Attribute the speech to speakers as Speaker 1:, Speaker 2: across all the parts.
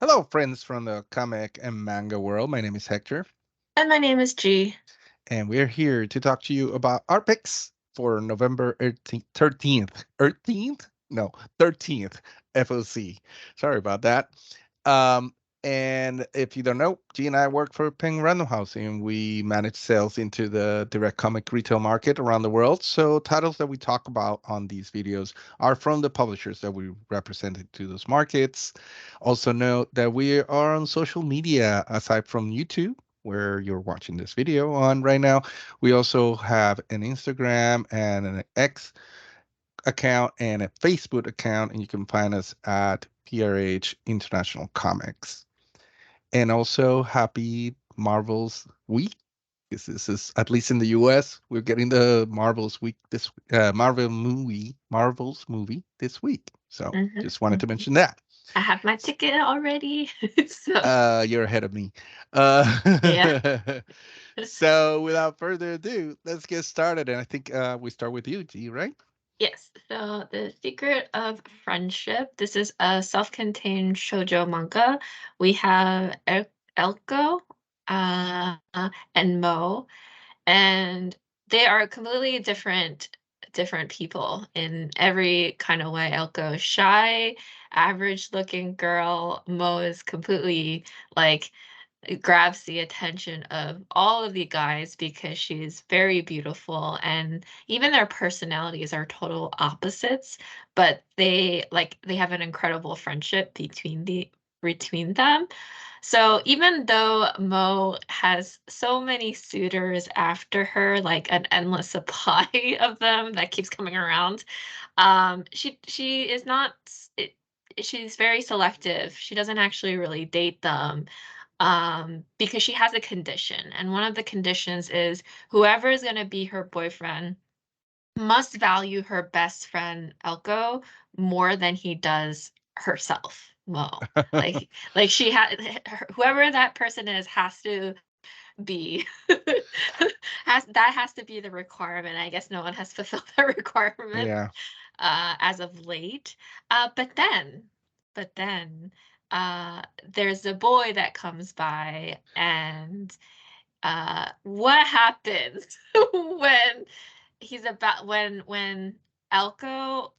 Speaker 1: Hello, friends from the comic and manga world. My name is Hector,
Speaker 2: And my name is G.
Speaker 1: and we're here to talk to you about our picks for November 13th. 13th? No, 13th FOC. Sorry about that. Um, and if you don't know, G and I work for Ping Random House, and we manage sales into the direct comic retail market around the world. So titles that we talk about on these videos are from the publishers that we represented to those markets. Also note that we are on social media aside from YouTube, where you're watching this video on right now. We also have an Instagram and an X account and a Facebook account, and you can find us at PRH International Comics. And also, happy Marvel's Week. This is at least in the US, we're getting the Marvel's Week this Marvel's movie this week. So
Speaker 2: Mhm,
Speaker 1: just wanted to
Speaker 2: mhm.
Speaker 1: mention that.
Speaker 2: I have my ticket already. So,
Speaker 1: You're ahead of me.
Speaker 2: yeah.
Speaker 1: So without further ado, let's get started. And I think we start with you, G, right?
Speaker 2: Yes. So, The Secret of Friendship. This is a self-contained shoujo manga. We have Elko and Mo, and they are completely different people in every kind of way. Elko is shy, average looking girl. Mo is completely like it grabs the attention of all of the guys because she's very beautiful, and even their personalities are total opposites, but they have an incredible friendship between them. So even though Mo has so many suitors after her, like an endless supply of them that keeps coming around, she is not it, she's very selective. She doesn't actually really date them, because she has a condition, and one of the conditions is whoever is going to be her boyfriend must value her best friend Elko more than he does herself. Mo, like she had whoever that person is has to be has to be the requirement. I guess no one has fulfilled that requirement
Speaker 1: Yeah.
Speaker 2: as of late. But then there's a boy that comes by, and what happens when when Elko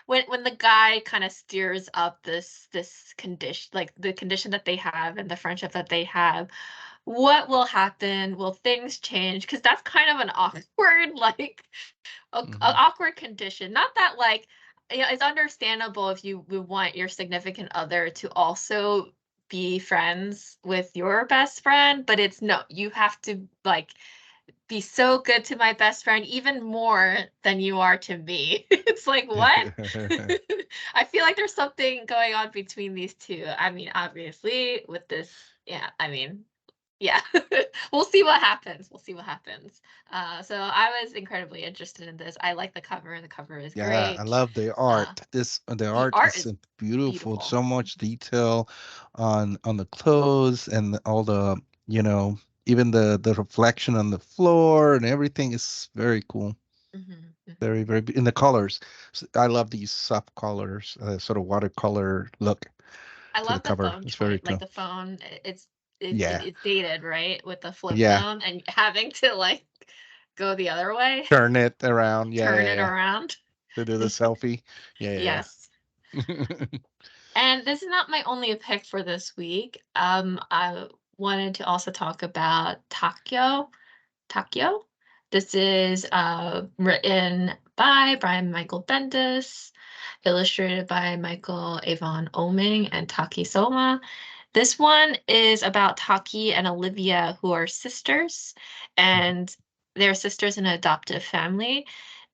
Speaker 2: when the guy kind of steers up this condition, like the condition that they have and the friendship that they have, what will happen? Will things change? Because that's kind of an awkward, like a
Speaker 1: Hmm.
Speaker 2: awkward condition. Not that like, it's understandable if you would want your significant other to also be friends with your best friend, but it's no, you have to like be so good to my best friend even more than you are to me. It's like, what? I feel like there's something going on between these two. I mean, obviously, with this, yeah, I mean, yeah. We'll see what happens. We'll see what happens. So I was incredibly interested in this. I like the cover. The cover is
Speaker 1: Yeah, I
Speaker 2: great.
Speaker 1: love the
Speaker 2: Uh,
Speaker 1: art. The
Speaker 2: the
Speaker 1: art
Speaker 2: art
Speaker 1: is
Speaker 2: is
Speaker 1: beautiful.
Speaker 2: beautiful.
Speaker 1: So much detail on the clothes and all the, you know, even the reflection on the floor and everything is very cool.
Speaker 2: Mhm, mhm.
Speaker 1: In the colors. I love these soft colors, sort of watercolor look
Speaker 2: I
Speaker 1: to the
Speaker 2: love the
Speaker 1: cover.
Speaker 2: phone
Speaker 1: It's very
Speaker 2: choice. Like
Speaker 1: cool.
Speaker 2: the phone,
Speaker 1: Yeah.
Speaker 2: it's dated, right? With the flip
Speaker 1: Yeah.
Speaker 2: phone and having to like go the other way,
Speaker 1: Turn it around. Yeah,
Speaker 2: turn
Speaker 1: yeah,
Speaker 2: it
Speaker 1: yeah.
Speaker 2: around.
Speaker 1: To do the selfie. Yeah,
Speaker 2: Yes.
Speaker 1: yeah,
Speaker 2: And this is not my only pick for this week. I wanted to also talk about Takio. This is written by Brian Michael Bendis, illustrated by Michael Avon Oming and Taki Soma. This one is about Taki and Olivia, who are sisters,
Speaker 1: yeah.
Speaker 2: and they're sisters in an adoptive family.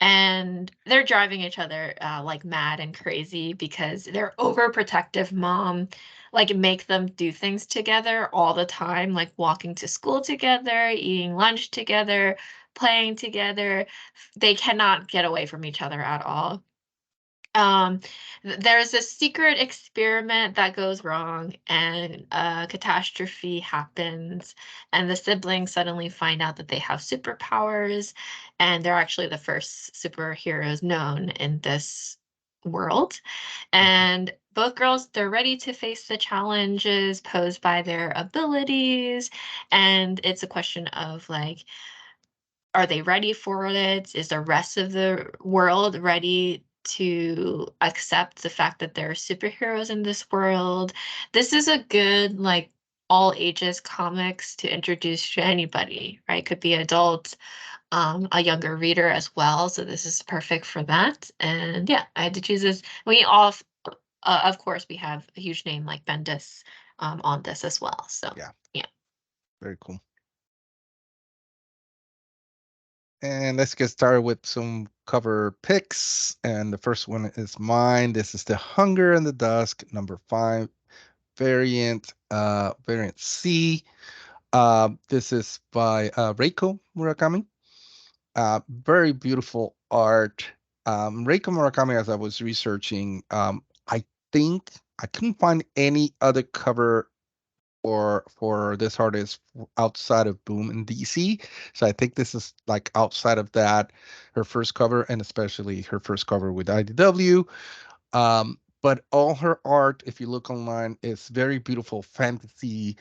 Speaker 2: And they're driving each other like mad and crazy because their overprotective mom like make them do things together all the time, like walking to school together, eating lunch together, playing together. They cannot get away from each other at all. Um, there's a secret experiment that goes wrong, and a catastrophe happens, and the siblings suddenly find out that they have superpowers, and they're actually the first superheroes known in this world. And both girls, they're ready to face the challenges posed by their abilities. And it's a question of like, are they ready for it? Is the rest of the world ready to accept the fact that there are superheroes in this world? This is a good, like, all ages comics to introduce to anybody, right? Could be adults, a younger reader as well. So this is perfect for that. And yeah, I had to choose this. We all, of course, we have a huge name like Bendis on this as well. So
Speaker 1: Yeah,
Speaker 2: yeah.
Speaker 1: very cool. And let's get started with some cover picks. And the first one is mine. This is the Hunger in the Dusk, #5 variant, variant C. This is by Reiko Murakami. Very beautiful art. Reiko Murakami, as I was researching, I think I couldn't find any other cover for this artist outside of Boom and DC. So I think this is like outside of that, her first cover, and especially her first cover with IDW. But all her art, if you look online, is very beautiful fantasy,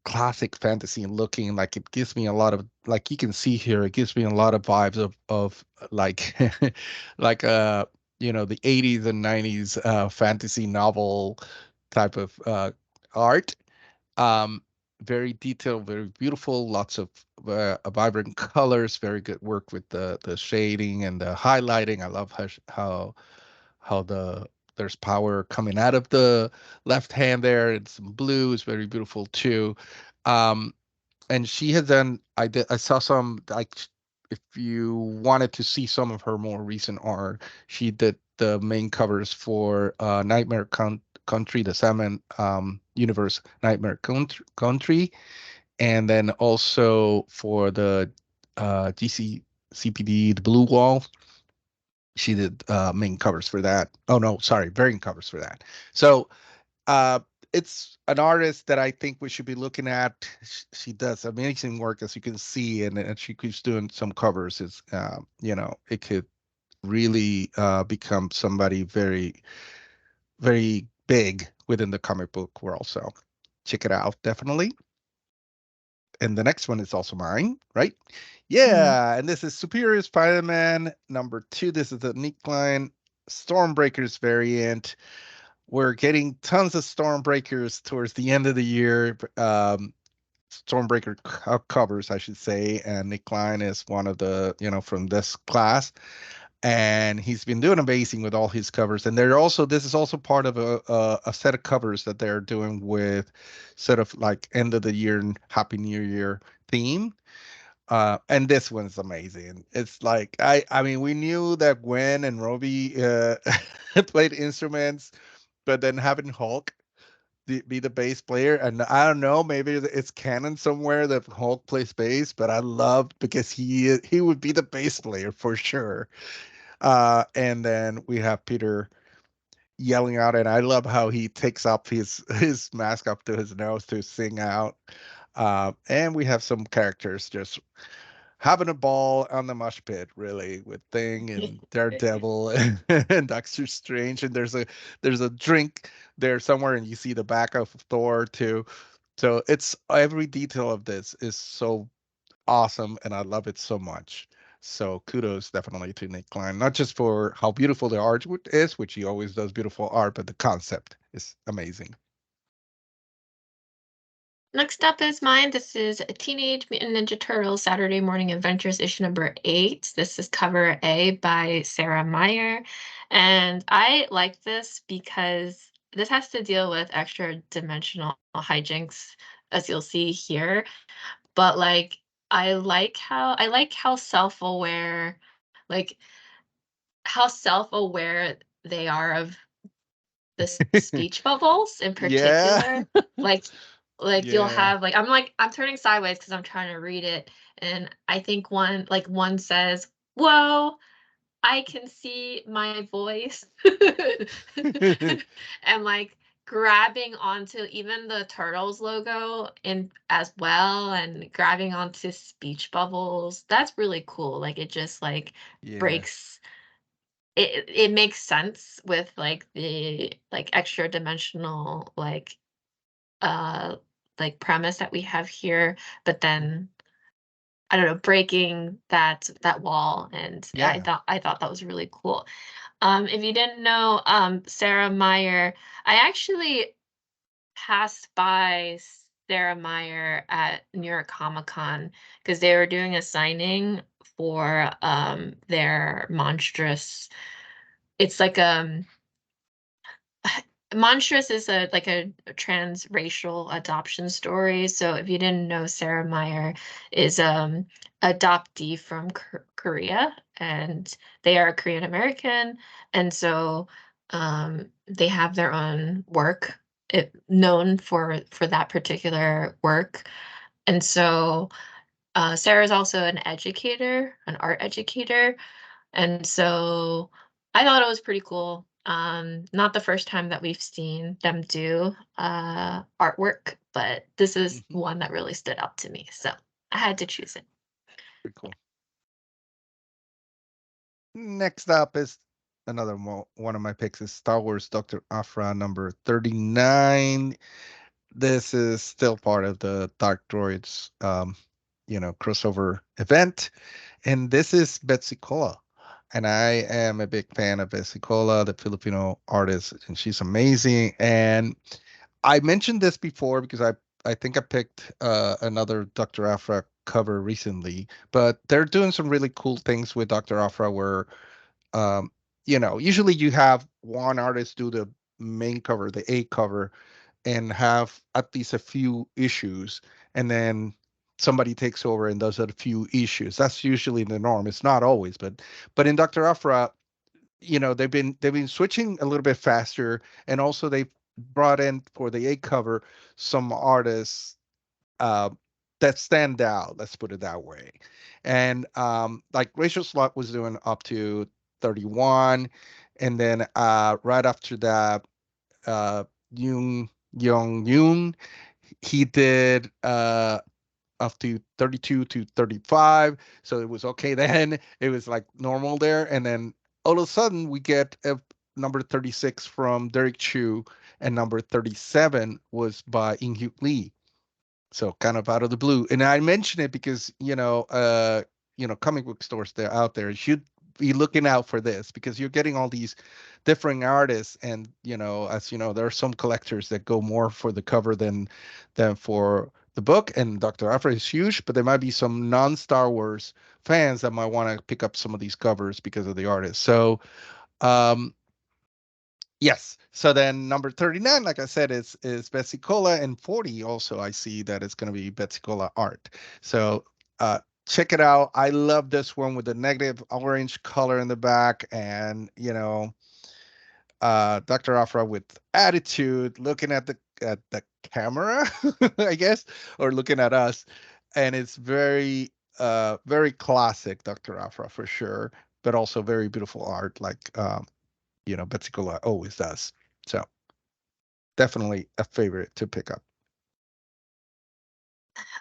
Speaker 1: classic fantasy looking. Like it gives me a lot of, like you can see here, it gives me a lot of vibes of like like the 80s and 90s fantasy novel type of art. um, Very detailed, very beautiful, lots of vibrant colors, very good work with the shading and the highlighting. I love how there's power coming out of the left hand there, and some blue is very beautiful too. Um, and she has done, I saw some, like, if you wanted to see some of her more recent art, she did the main covers for Country, the Salmon Universe Nightmare Country, and then also for the GCCPD, the Blue Wall, she did main covers for that. Oh no, sorry, variant covers for that. So uh, it's an artist that I think we should be looking at. She does amazing work, as you can see, and she keeps doing some covers. It could really become somebody very, very big within the comic book world. So check it out, definitely. And the next one is also mine, right?
Speaker 2: Mhm.
Speaker 1: Yeah, and this is Superior Spider-Man #2. This is the Nick Klein Stormbreakers variant. We're getting tons of Stormbreakers towards the end of the year. Stormbreaker covers, I should say, and Nick Klein is one of the, from this class, and he's been doing amazing with all his covers. And this is also part of a set of covers that they're doing with sort of like end of the year and Happy New Year theme. And this one's amazing. It's like I mean, we knew that Gwen and Robbie played instruments, but then having Hulk be the bass player, and I don't know, maybe it's canon somewhere that Hulk plays bass, but I loved because he would be the bass player for sure. And then we have Peter yelling out, and I love how he takes up his mask up to his nose to sing out. And we have some characters just having a ball on the mush pit, really, with Thing and Daredevil and Doctor Strange. And there's a drink there somewhere, and you see the back of Thor too. So it's every detail of this is so awesome, and I love it so much. So kudos definitely to Nick Klein, not just for how beautiful the art is, which he always does beautiful art, but the concept is amazing.
Speaker 2: Next up is mine. This is Teenage Mutant Ninja Turtles Saturday Morning Adventures issue number 8. This is cover A by Sarah Meyer. And I like this because this has to deal with extra dimensional hijinks, as you'll see here. But like I like how self-aware, like how self-aware they are of the speech bubbles in
Speaker 1: Yeah.
Speaker 2: particular. Like you'll
Speaker 1: Yeah.
Speaker 2: have I'm turning sideways because I'm trying to read it, and I think one says, "Whoa, I can see my voice," and like grabbing onto even the turtles logo in as well, and grabbing onto speech bubbles. That's really cool. Like it just like
Speaker 1: Yeah.
Speaker 2: breaks. it makes sense with like the like extra dimensional uh like premise that we have here, but then I don't know, breaking that wall, and
Speaker 1: Yeah.
Speaker 2: I thought that was really cool. If you didn't know, Sarah Meyer, I actually passed by Sarah Meyer at New York Comic Con because they were doing a signing for their monstrous. It's like Monstrous is a like a transracial adoption story. So if you didn't know, Sarah Meyer is adoptee from Korea, and they are Korean American, and so they have their own work known for that particular work. And so Sarah's also an educator, an art educator, and so I thought it was pretty cool. Not the first time that we've seen them do artwork, but this is
Speaker 1: Hmm.
Speaker 2: one that really stood out to me. So I had to choose it.
Speaker 1: Pretty cool. Next up is another one of my picks is Star Wars Dr. Aphra number 39. This is still part of the Dark Droids, crossover event. And this is Betsy Cola. And I am a big fan of Betsy Cola, the Filipino artist, and she's amazing. And I mentioned this before because I think I picked another Dr. Afra cover recently, but they're doing some really cool things with Dr. Afra where um, usually you have one artist do the main cover, the A cover, and have at least a few issues, and then somebody takes over and does a few issues. That's usually the norm. It's not always, but in Dr. Afra, they've been switching a little bit faster, and also they brought in for the A cover some artists uh, that stand out. Let's put it that way. And like Rachel Slot was doing up to 31, and then right after that, uh, Yoon Young Yoon, he did up to 32 to 35. So it was okay then. It was like normal there. And then all of a sudden we get a number 36 from Derek Chu, and number 37 was by In Hyuk Lee. So kind of out of the blue. And I mention it because, comic book stores there out there should be looking out for this because you're getting all these different artists. And, as you know, there are some collectors that go more for the cover than for the book. And Dr. Aphra is huge, but there might be some non-Star Wars fans that might want to pick up some of these covers because of the artist. So um yes. So then number 39, like I said, is Betsy Cola, and 40 also I see that it's gonna be Betsy Cola art. So check it out. I love this one with the negative orange color in the back, and Dr. Afra with attitude, looking at the camera, I guess, or looking at us. And it's very classic Dr. Afra for sure, but also very beautiful art, like Betsy Cola always does. So definitely a favorite to pick up.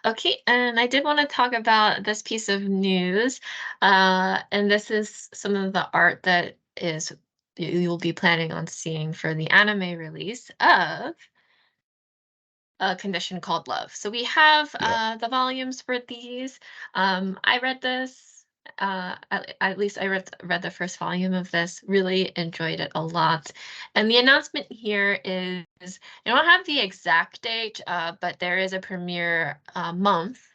Speaker 2: Okay, and I did want to talk about this piece of news. And this is some of the art that is you'll be planning on seeing for the anime release of a condition called love. So we have
Speaker 1: Yeah.
Speaker 2: the volumes for these. I read this. At least I read the first volume of this. Really enjoyed it a lot. And the announcement here is I don't have the exact date, but there is a premiere month.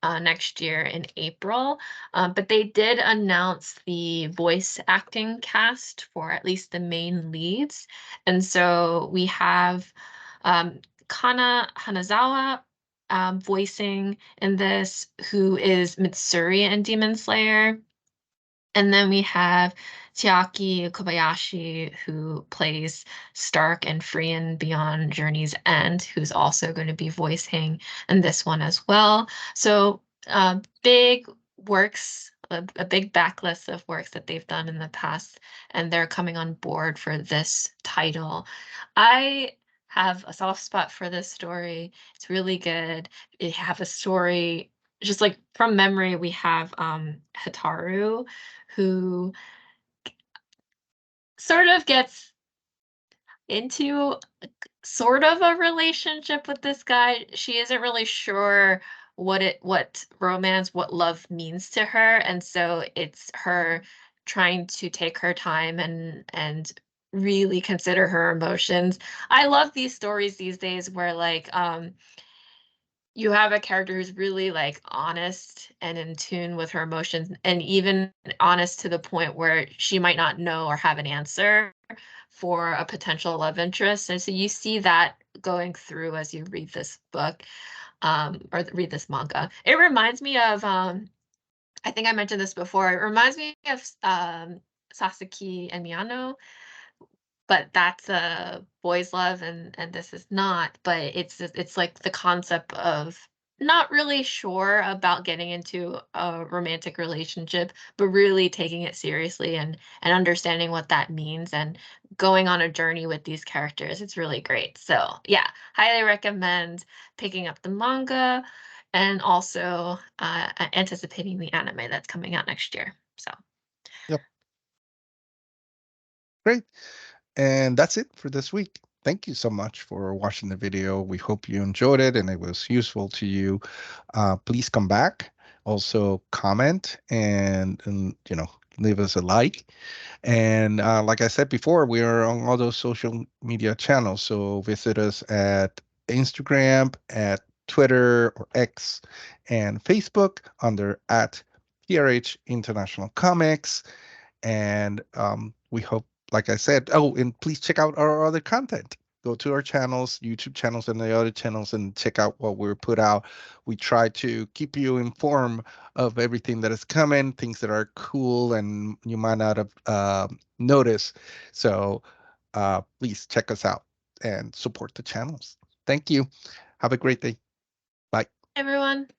Speaker 2: Next year in April. But they did announce the voice acting cast for at least the main leads. And so we have um, Kana Hanazawa voicing in this, who is Mitsuri in Demon Slayer. And then we have Chiaki Kobayashi, who plays Stark and Free Beyond Journey's End, who's also going to be voicing in this one as well. So big works, a big backlist of works that they've done in the past, and they're coming on board for this title. I have a soft spot for this story. It's really good. They have a story, just like from memory, we have Hitaru, who sort of gets into sort of a relationship with this guy. She isn't really sure what romance, what love means to her, and so it's her trying to take her time and really consider her emotions. I love these stories these days where you have a character who's really like honest and in tune with her emotions and even honest to the point where she might not know or have an answer for a potential love interest. And so you see that going through as you read this book, or read this manga. It reminds me of I think I mentioned this before. It reminds me of Sasaki and Miyano, but that's a boys love and this is not. But it's like the concept of not really sure about getting into a romantic relationship, but really taking it seriously and understanding what that means and going on a journey with these characters. It's really great. So yeah, highly recommend picking up the manga and also anticipating the anime that's coming out next year. So
Speaker 1: Yep. Great. And that's it for this week. Thank you so much for watching the video. We hope you enjoyed it and it was useful to you. Please come back. Also comment and leave us a like. And like I said before, we are on all those social media channels. So visit us at Instagram, at Twitter or X, and Facebook under at PRH International Comics. And we hope, like I said, oh, and please check out our other content. Go to our channels, YouTube channels, and the other channels, and check out what we put out. We try to keep you informed of everything that is coming, things that are cool and you might not have noticed. So please check us out and support the channels. Thank you. Have a great day. Bye.
Speaker 2: everyone.